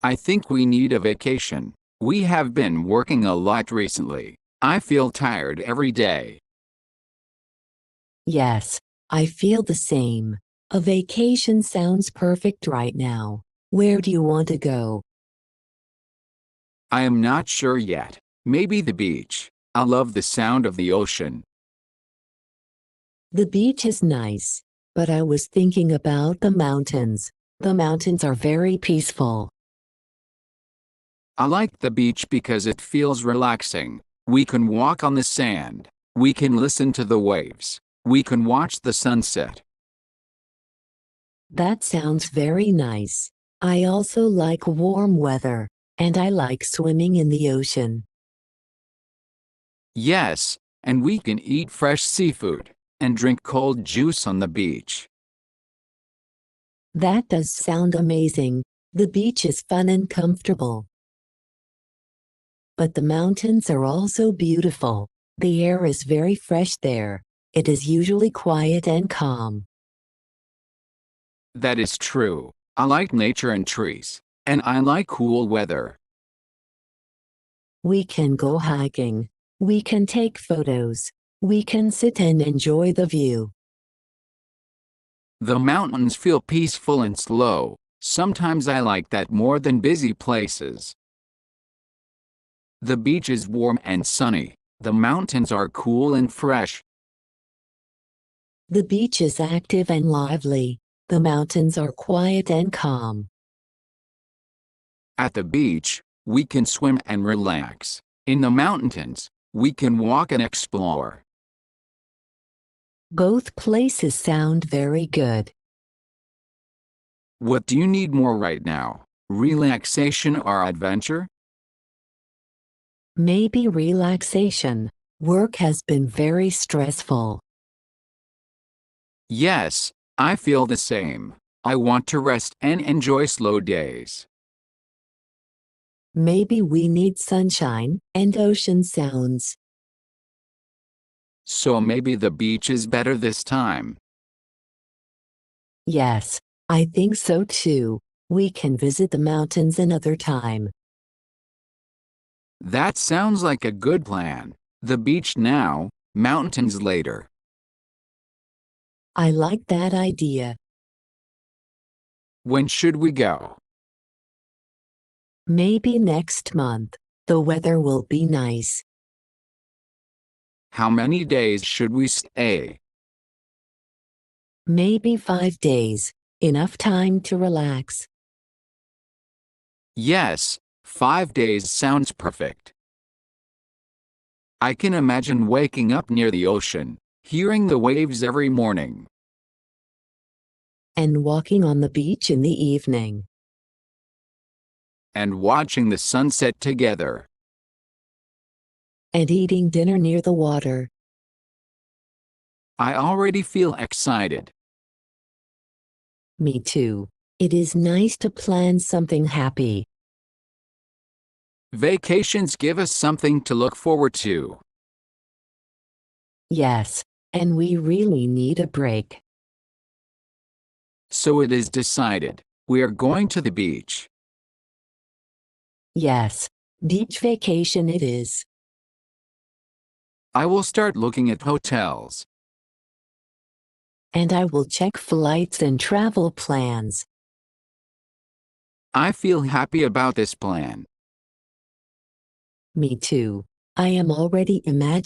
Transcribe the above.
I think we need a vacation. We have been working a lot recently. I feel tired every day. Yes, I feel the same. A vacation sounds perfect right now. Where do you want to go? I am not sure yet. Maybe the beach. I love the sound of the ocean. The beach is nice, but I was thinking about the mountains. The mountains are very peaceful. I like the beach because it feels relaxing. We can walk on the sand. We can listen to the waves. We can watch the sunset. That sounds very nice. I also like warm weather, and I like swimming in the ocean. Yes, and we can eat fresh seafood and drink cold juice on the beach. That does sound amazing. The beach is fun and comfortable. But the mountains are also beautiful. The air is very fresh there. It is usually quiet and calm. That is true. I like nature and trees, and I like cool weather. We can go hiking. We can take photos. We can sit and enjoy the view. The mountains feel peaceful and slow. Sometimes I like that more than busy places. The beach is warm and sunny. The mountains are cool and fresh. The beach is active and lively. The mountains are quiet and calm. At the beach, we can swim and relax. In the mountains, we can walk and explore. Both places sound very good. What do you need more right now? Relaxation or adventure? Maybe relaxation. Work has been very stressful. Yes, I feel the same. I want to rest and enjoy slow days. Maybe we need sunshine and ocean sounds. So maybe the beach is better this time. Yes, I think so too. We can visit the mountains another time. That sounds like a good plan. The beach now, mountains later. I like that idea. When should we go? Maybe next month. The weather will be nice. How many days should we stay? Maybe 5 days. Enough time to relax. Yes, 5 days sounds perfect. I can imagine waking up near the ocean, hearing the waves every morning. And walking on the beach in the evening. And watching the sunset together. And eating dinner near the water. I already feel excited. Me too. It is nice to plan something happy. Vacations give us something to look forward to. Yes, and we really need a break. So it is decided. We are going to the beach. Yes, beach vacation it is. I will start looking at hotels. And I will check flights and travel plans. I feel happy about this plan. Me too. I am already imagining